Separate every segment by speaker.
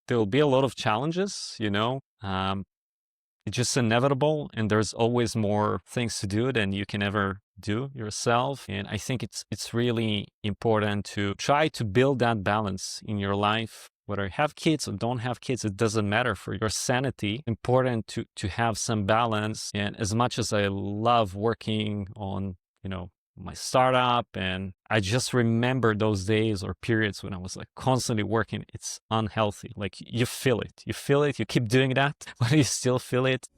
Speaker 1: there will be a lot of challenges, it's just inevitable, and there's always more things to do than you can ever do yourself. And I think it's really important to try to build that balance in your life. Whether you have kids or don't have kids, it doesn't matter. For your sanity, important to have some balance. And as much as I love working on, my startup, and I just remember those days or periods when I was like constantly working, it's unhealthy. Like you feel it, you keep doing that, but you still feel it.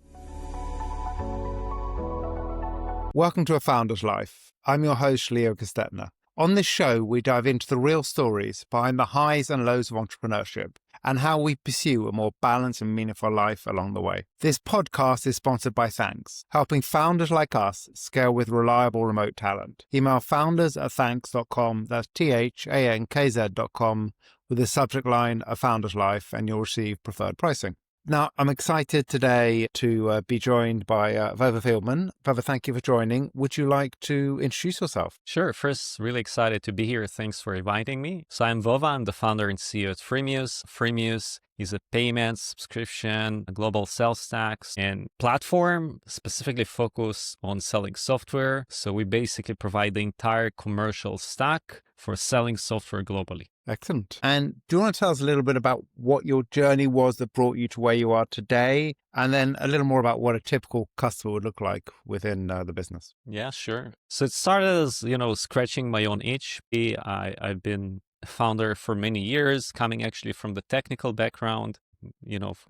Speaker 2: Welcome to A Founder's Life. I'm your host, Leo Gestetner. On this show, we dive into the real stories behind the highs and lows of entrepreneurship and how we pursue a more balanced and meaningful life along the way. This podcast is sponsored by Thanks, helping founders like us scale with reliable remote talent. Email founders@thanks.com, that's THANKZ.com, with the subject line A Founder's Life, and you'll receive preferred pricing. Now, I'm excited today to be joined by Vova Feldman. Vova, thank you for joining. Would you like to introduce yourself?
Speaker 1: Sure. First, really excited to be here. Thanks for inviting me. So I'm Vova. I'm the founder and CEO of Freemius. Freemius is a payment, subscription, a global sales tax and platform specifically focused on selling software. So we basically provide the entire commercial stack for selling software globally.
Speaker 2: Excellent. And do you want to tell us a little bit about what your journey was that brought you to where you are today? And then a little more about what a typical customer would look like within the business.
Speaker 1: Yeah, sure. So it started as, scratching my own itch. I've been a founder for many years, coming actually from the technical background.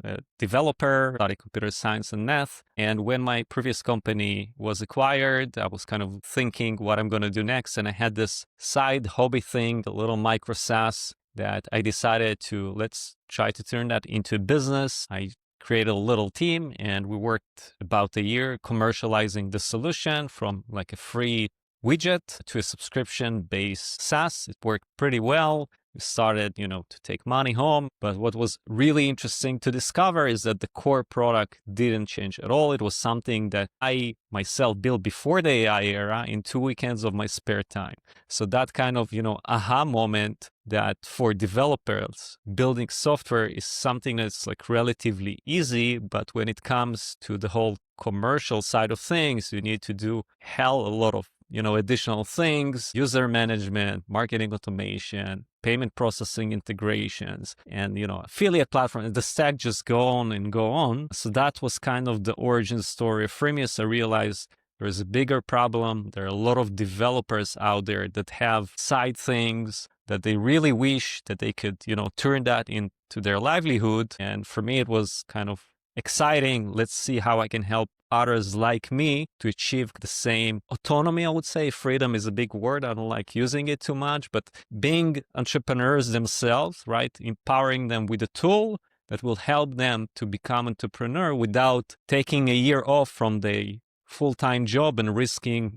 Speaker 1: A developer, studied computer science and math. And when my previous company was acquired, I was kind of thinking what I'm going to do next. And I had this side hobby thing, a little micro SaaS that I decided let's try to turn that into a business. I created a little team and we worked about a year commercializing the solution from like a free widget to a subscription-based SaaS. It worked pretty well. We started, to take money home. But what was really interesting to discover is that the core product didn't change at all. It was something that I myself built before the AI era in 2 weekends of my spare time. So that kind of, aha moment that for developers, building software is something that's like relatively easy. But when it comes to the whole commercial side of things, you need to do a lot of additional things, user management, marketing automation, payment processing integrations, and, affiliate platform. The stack just go on and go on. So that was kind of the origin story of Freemius. I realized there's a bigger problem. There are a lot of developers out there that have side things that they really wish that they could, turn that into their livelihood. And for me, it was kind of exciting. Let's see how I can help others like me to achieve the same autonomy, I would say. Freedom is a big word. I don't like using it too much, but being entrepreneurs themselves, right? Empowering them with a tool that will help them to become entrepreneur without taking a year off from the full-time job and risking,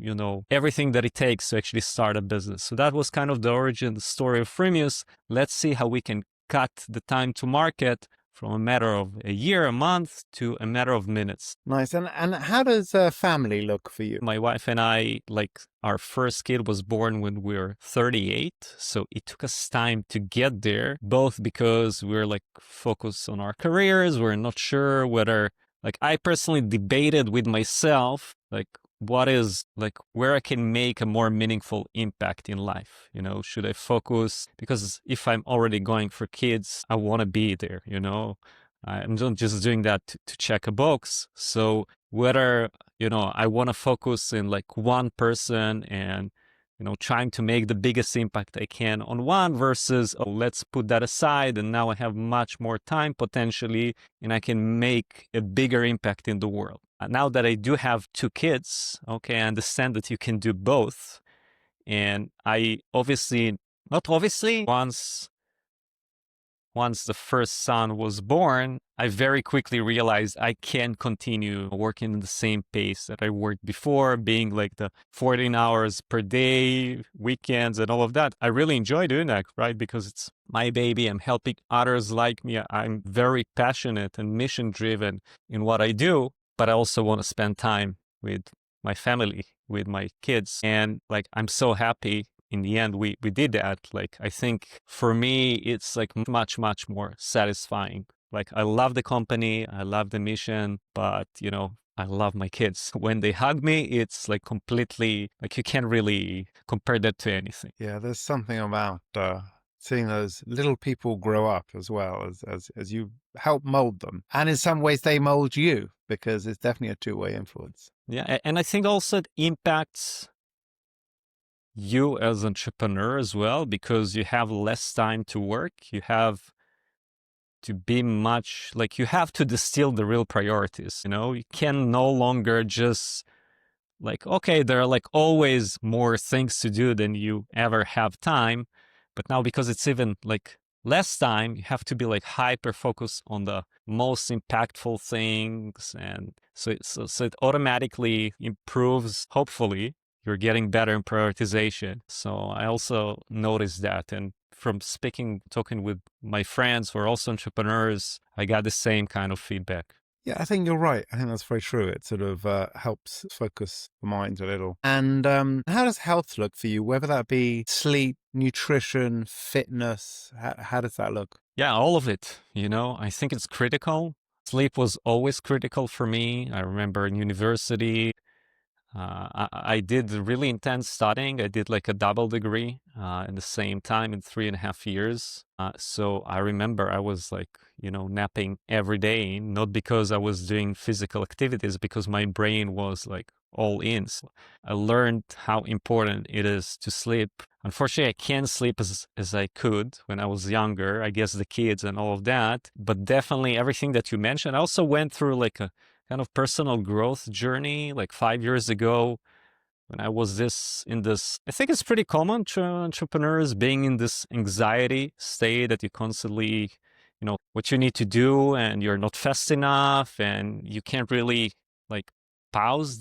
Speaker 1: everything that it takes to actually start a business. So that was kind of the origin story of Freemius. Let's see how we can cut the time to market from a matter of a year, a month, to a matter of minutes.
Speaker 2: Nice. And how does family look for you?
Speaker 1: My wife and I, our first kid was born when we were 38. So it took us time to get there, both because we're focused on our careers. We're not sure whether, I personally debated with myself, what is where I can make a more meaningful impact in life. Should I focus? Because if I'm already going for kids, I want to be there. I'm not just doing that to check a box. So whether, I want to focus in one person and, trying to make the biggest impact I can on one versus, let's put that aside. And now I have much more time potentially, and I can make a bigger impact in the world. Now that I do have 2 kids, I understand that you can do both. And I once the first son was born, I very quickly realized I can't continue working in the same pace that I worked before, being the 14 hours per day, weekends and all of that. I really enjoy doing that, right? Because it's my baby. I'm helping others like me. I'm very passionate and mission driven in what I do, but I also want to spend time with my family, with my kids. And I'm so happy in the end, we did that. Like, I think for me, it's like much, much more satisfying. Like, I love the company, I love the mission, but, I love my kids. When they hug me, it's like completely, like, you can't really compare that to anything.
Speaker 2: Yeah, there's something about seeing those little people grow up as well as you help mold them. And in some ways they mold you, because it's definitely a two-way influence.
Speaker 1: Yeah. And I think also it impacts you as an entrepreneur as well, because you have less time to work. You have to be much like, you have to distill the real priorities. You can no longer just like, okay, there are like always more things to do than you ever have time. But now, because it's even like less time, you have to be like hyper focused on the most impactful things. And so it automatically improves, hopefully, you're getting better in prioritization. So I also noticed that. And from talking with my friends who are also entrepreneurs, I got the same kind of feedback.
Speaker 2: Yeah, I think you're right. I think that's very true. It sort of helps focus the mind a little. And how does health look for you, whether that be sleep, nutrition, fitness? How does that look?
Speaker 1: Yeah, all of it. I think it's critical. Sleep was always critical for me. I remember in university, I did really intense studying. I did like a double degree in the same time in 3.5 years. So I remember I was like, napping every day, not because I was doing physical activities, because my brain was like all in. So I learned how important it is to sleep. Unfortunately, I can't sleep as I could when I was younger. I guess the kids and all of that. But definitely everything that you mentioned. I also went through like a kind of personal growth journey like 5 years ago, when I was I think it's pretty common to entrepreneurs being in this anxiety state that you constantly, what you need to do, and you're not fast enough, and you can't really like pause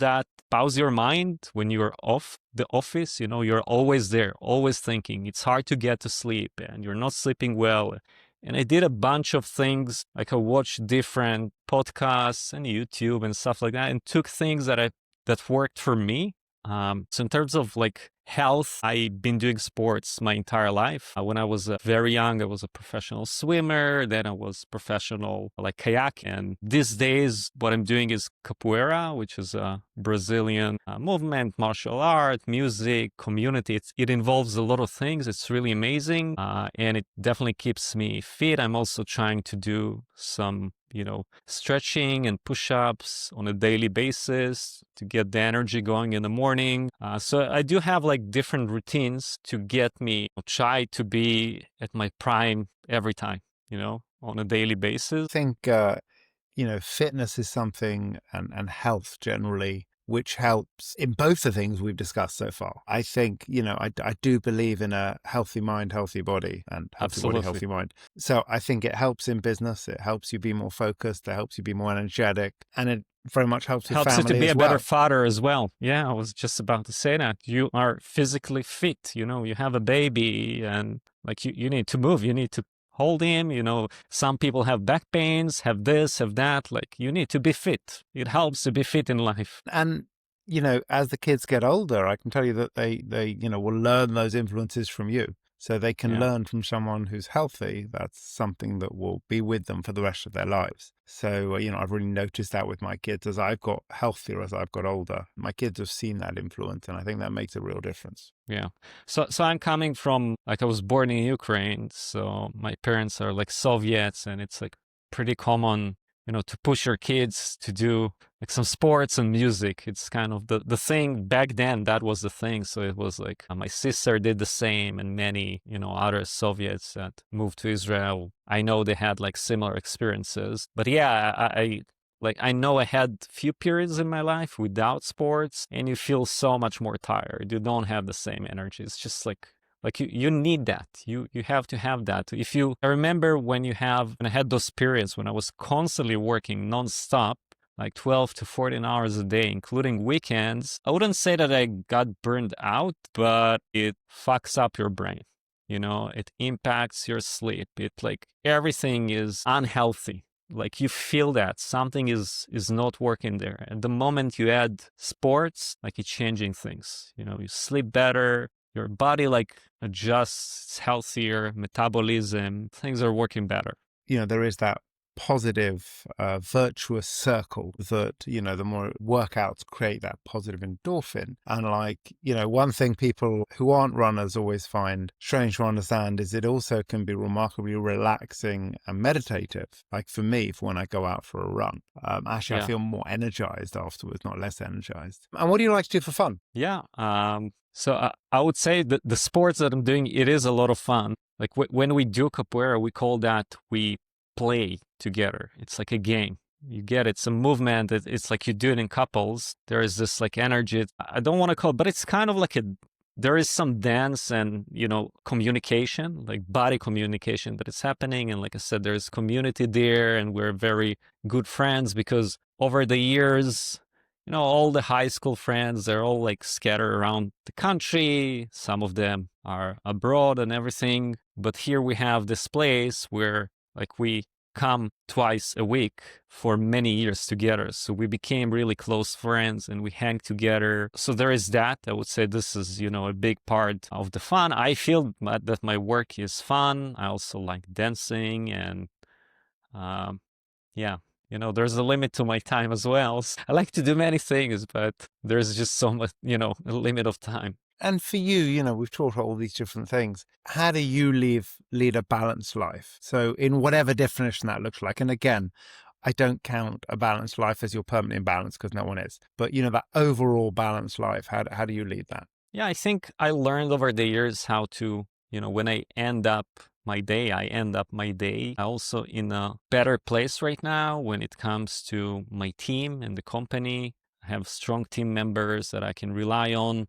Speaker 1: your mind when you're off the office. You're always there, always thinking. It's hard to get to sleep, and you're not sleeping well. And I did a bunch of things, like I watched different podcasts and YouTube and stuff like that, and took things that worked for me. So in terms of like health, I've been doing sports my entire life. When I was very young, I was a professional swimmer. Then I was professional like kayak. And these days, what I'm doing is capoeira, which is a Brazilian movement, martial art, music, community. It involves a lot of things. It's really amazing. And it definitely keeps me fit. I'm also trying to do some stretching and push-ups on a daily basis to get the energy going in the morning. So I do have like different routines to get me, try to be at my prime every time, on a daily basis.
Speaker 2: I think, fitness is something, and health generally, which helps in both the things we've discussed so far. I think, I do believe in a healthy mind, healthy body, and healthy
Speaker 1: Absolutely.
Speaker 2: body, healthy mind. So I think it helps in business. It helps you be more focused. It helps you be more energetic. And it very much helps with
Speaker 1: Helps you
Speaker 2: family
Speaker 1: to be
Speaker 2: as
Speaker 1: a
Speaker 2: well.
Speaker 1: better father as well. Yeah, I was just about to say that. You are physically fit, you have a baby, and like you need to move, you need to hold him, some people have back pains, have this, have that. Like, you need to be fit. It helps to be fit in life.
Speaker 2: And, as the kids get older, I can tell you that they will learn those influences from you. So they can
Speaker 1: Yeah.
Speaker 2: learn from someone who's healthy. That's something that will be with them for the rest of their lives. So, I've really noticed that with my kids as I've got healthier, as I've got older. My kids have seen that influence, and I think that makes a real difference.
Speaker 1: Yeah. So I'm coming from, like, I was born in Ukraine, so my parents are like Soviets, and it's like pretty common, to push your kids to do like some sports and music. It's kind of the thing back then. That was the thing. So it was like my sister did the same, and many, other Soviets that moved to Israel. I know they had like similar experiences. But yeah, I know I had few periods in my life without sports, and you feel so much more tired. You don't have the same energy. It's just like you need that. You have to have that. I remember when I had those periods when I was constantly working nonstop, like 12 to 14 hours a day, including weekends. I wouldn't say that I got burned out, but it fucks up your brain. It impacts your sleep. Everything is unhealthy. Like, you feel that something is not working there. And the moment you add sports, like, it's changing things. You sleep better, your body like adjusts, healthier, metabolism, things are working better.
Speaker 2: There is that positive, virtuous circle that, the more workouts create that positive endorphin. And one thing people who aren't runners always find strange to understand is it also can be remarkably relaxing and meditative. Like for me, for when I go out for a run, actually, I
Speaker 1: Yeah.
Speaker 2: feel more energized afterwards, not less energized. And what do you like to do for fun?
Speaker 1: Yeah. So I would say that the sports that I'm doing, it is a lot of fun. Like when we do capoeira, we call that we play together. It's like a game. You get it. It's a movement. It's like you do it in couples. There is this like energy. I don't want to call it, but it's kind of like there is some dance and, communication, like body communication that is happening. And like I said, there's community there and we're very good friends because over the years, all the high school friends, they're all like scattered around the country. Some of them are abroad and everything. But here we have this place where like we come twice a week for many years together. So we became really close friends and we hang together. So there is that. I would say this is, a big part of the fun. I feel that my work is fun. I also like dancing and, yeah. There's a limit to my time as well. I like to do many things, but there's just so much, a limit of time.
Speaker 2: And for you, we've talked about all these different things. How do you lead a balanced life? So in whatever definition that looks like. And again, I don't count a balanced life as your permanent imbalance because no one is. But, that overall balanced life, how do you lead that?
Speaker 1: Yeah, I think I learned over the years how to, when I end up my day. I also in a better place right now when it comes to my team and the company. I have strong team members that I can rely on.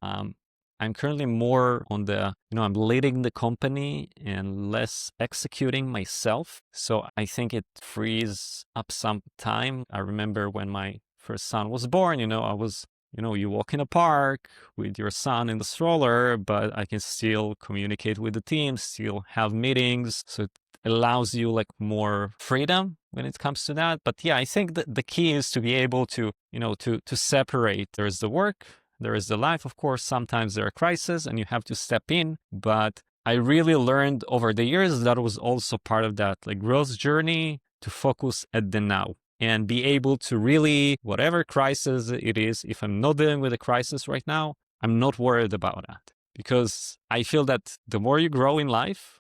Speaker 1: I'm currently more on I'm leading the company and less executing myself. So I think it frees up some time. I remember when my first son was born, I was you walk in a park with your son in the stroller, but I can still communicate with the team, still have meetings. So it allows you like more freedom when it comes to that. But yeah, I think that the key is to be able to, to separate. There is the work, there is the life. Of course, sometimes there are crises and you have to step in. But I really learned over the years that was also part of that like growth journey to focus at the now. And be able to really, whatever crisis it is, if I'm not dealing with a crisis right now, I'm not worried about that. Because I feel that the more you grow in life,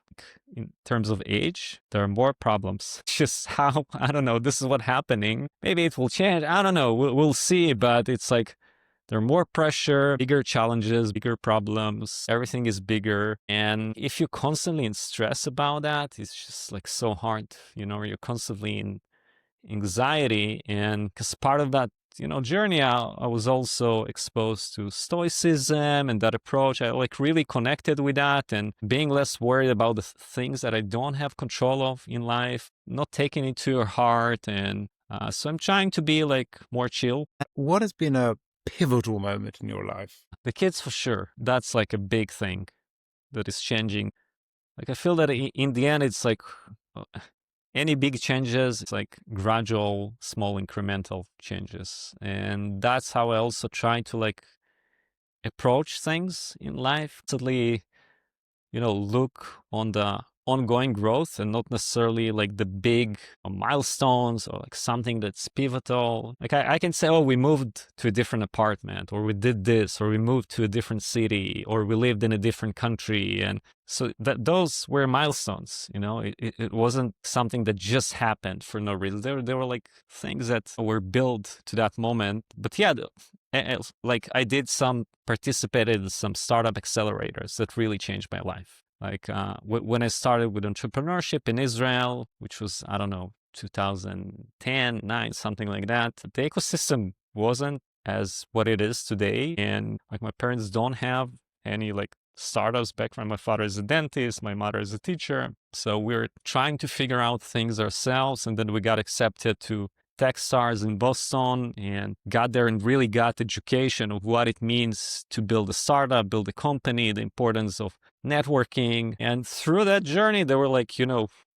Speaker 1: in terms of age, there are more problems. It's just how, I don't know, this is what's happening. Maybe it will change. I don't know. We'll see. But it's like there's more pressure, bigger challenges, bigger problems. Everything is bigger. And if you're constantly in stress about that, it's just like so hard. You're constantly in anxiety. And because part of that journey, I was also exposed to Stoicism and that approach. I like really connected with that and being less worried about the things that I don't have control of in life, not taking it to your heart. And so I'm trying to be like more chill.
Speaker 2: What has been a pivotal moment in your life?
Speaker 1: The kids, for sure. That's like a big thing that is changing. Like I feel that in the end, it's like any big changes, it's like gradual, small incremental changes. And that's how I also try to like approach things in life. Constantly, look on the ongoing growth and not necessarily like the big milestones or like something that's pivotal. Like I can say, oh, we moved to a different apartment, or we did this, or we moved to a different city, or we lived in a different country. And so those were milestones, it wasn't something that just happened for no reason. There were like things that were built to that moment. But yeah, like I participated in some startup accelerators that really changed my life. Like when I started with entrepreneurship in Israel, which was, I don't know, 2010, 9, something like that, the ecosystem wasn't as what it is today. And like my parents don't have any like startups background. My father is a dentist, my mother is a teacher. So we're trying to figure out things ourselves. And then we got accepted to Techstars in Boston and got there and really got education of what it means to build a startup, build a company, the importance of networking. And through that journey, there were like,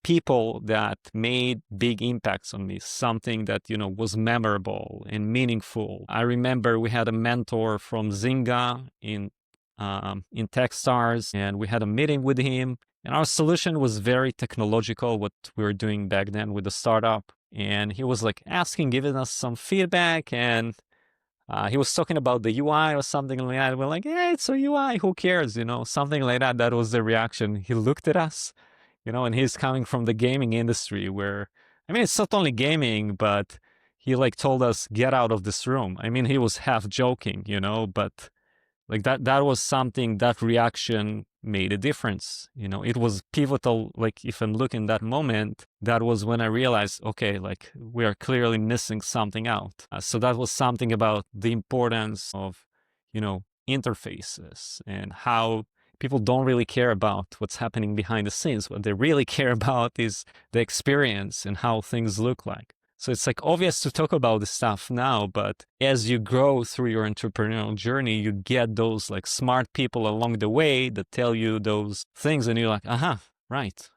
Speaker 1: people that made big impacts on me, something that, was memorable and meaningful. I remember we had a mentor from Zynga in in Techstars, and we had a meeting with him. And our solution was very technological, what we were doing back then with the startup. And he was like asking, giving us some feedback, and he was talking about the UI or something like that. We're like, yeah, it's a UI, who cares? Something like that. That was the reaction. He looked at us, and he's coming from the gaming industry where, I mean, it's not only gaming, but he like told us, get out of this room. I mean, he was half joking, but like that was something, that reaction made a difference. It was pivotal. Like if I'm looking that moment, that was when I realized, okay, like we are clearly missing something out. So that was something about the importance of, interfaces and how people don't really care about what's happening behind the scenes. What they really care about is the experience and how things look like. So it's like obvious to talk about this stuff now, but as you grow through your entrepreneurial journey, you get those like smart people along the way that tell you those things, and you're like, aha, right.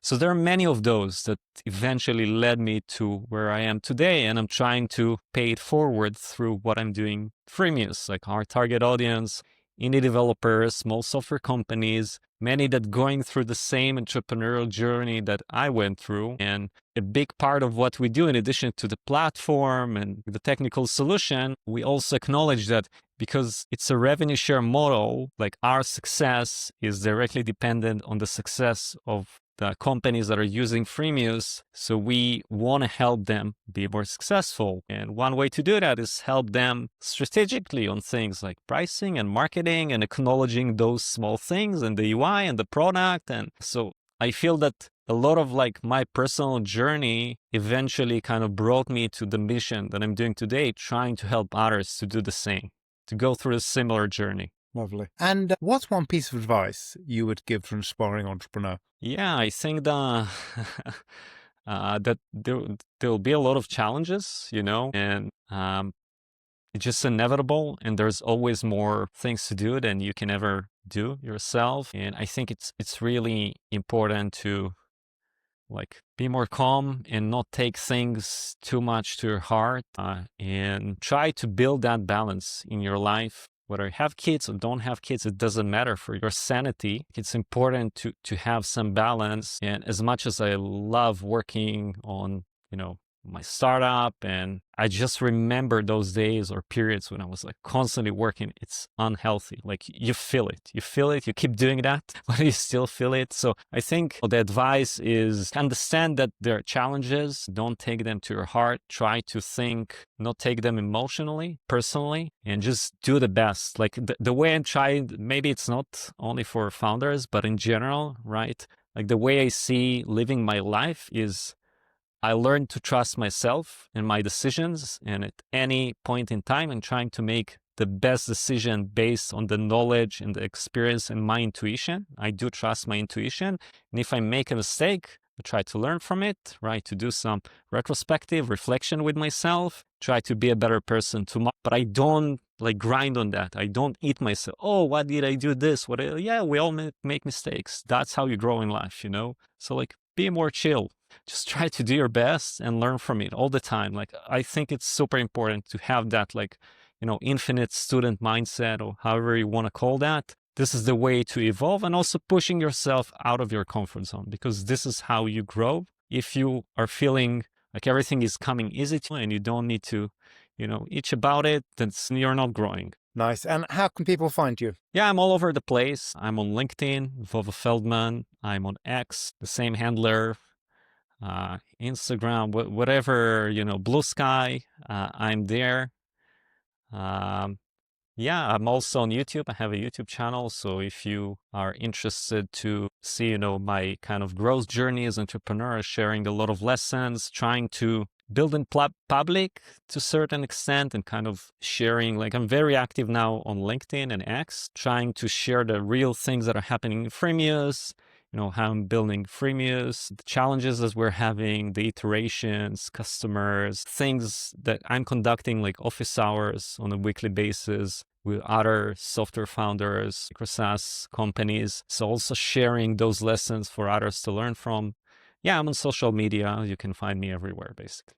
Speaker 1: So there are many of those that eventually led me to where I am today, and I'm trying to pay it forward through what I'm doing. Freemius, like our target audience, indie developers, small software companies, many that going through the same entrepreneurial journey that I went through. And a big part of what we do, in addition to the platform and the technical solution, we also acknowledge that because it's a revenue share model, like our success is directly dependent on the success of the companies that are using Freemius. So we want to help them be more successful. And one way to do that is help them strategically on things like pricing and marketing and acknowledging those small things and the UI and the product. And so I feel that a lot of like my personal journey eventually kind of brought me to the mission that I'm doing today, trying to help others to do the same, to go through a similar journey.
Speaker 2: Lovely. And what's one piece of advice you would give to an aspiring entrepreneur?
Speaker 1: Yeah, I think that there'll be a lot of challenges, and it's just inevitable. And there's always more things to do than you can ever do yourself. And I think it's really important to like be more calm and not take things too much to your heart, and try to build that balance in your life. Whether you have kids or don't have kids, it doesn't matter. For your sanity, it's important to have some balance. And as much as I love working on, my startup, and I just remember those days or periods when I was like constantly working, it's unhealthy. Like you feel it, you keep doing that, but you still feel it. So I think the advice is understand that there are challenges, don't take them to your heart, try to think, not take them emotionally, personally, and just do the best. Like the way I'm trying, maybe it's not only for founders, but in general, right? Like the way I see living my life is I learned to trust myself and my decisions, and at any point in time, I'm trying to make the best decision based on the knowledge and the experience and my intuition. I do trust my intuition. And if I make a mistake, I try to learn from it, right? To do some retrospective reflection with myself, try to be a better person tomorrow. But I don't like grind on that. I don't eat myself. Oh, why did I do this? Yeah, we all make mistakes. That's how you grow in life, So like be more chill. Just try to do your best and learn from it all the time. Like, I think it's super important to have that, like, infinite student mindset, or however you want to call that. This is the way to evolve, and also pushing yourself out of your comfort zone, because this is how you grow. If you are feeling like everything is coming easy to you and you don't need to, itch about it, then you're not growing.
Speaker 2: Nice. And how can people find you?
Speaker 1: Yeah, I'm all over the place. I'm on LinkedIn, Vova Feldman. I'm on X, the same handler. Instagram, whatever, Blue Sky, I'm there. Yeah, I'm also on YouTube. I have a YouTube channel. So if you are interested to see, my kind of growth journey as an entrepreneur, sharing a lot of lessons, trying to build in public to a certain extent, and kind of sharing, like I'm very active now on LinkedIn and X, trying to share the real things that are happening in Freemius, how I'm building Freemius, the challenges that we're having, the iterations, customers, things that I'm conducting, like office hours on a weekly basis with other software founders, SaaS companies. So also sharing those lessons for others to learn from. Yeah, I'm on social media. You can find me everywhere, basically.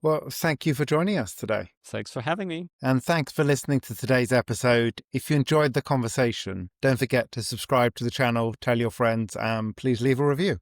Speaker 2: Well, thank you for joining us today.
Speaker 1: Thanks for having me.
Speaker 2: And thanks for listening to today's episode. If you enjoyed the conversation, don't forget to subscribe to the channel, tell your friends, and please leave a review.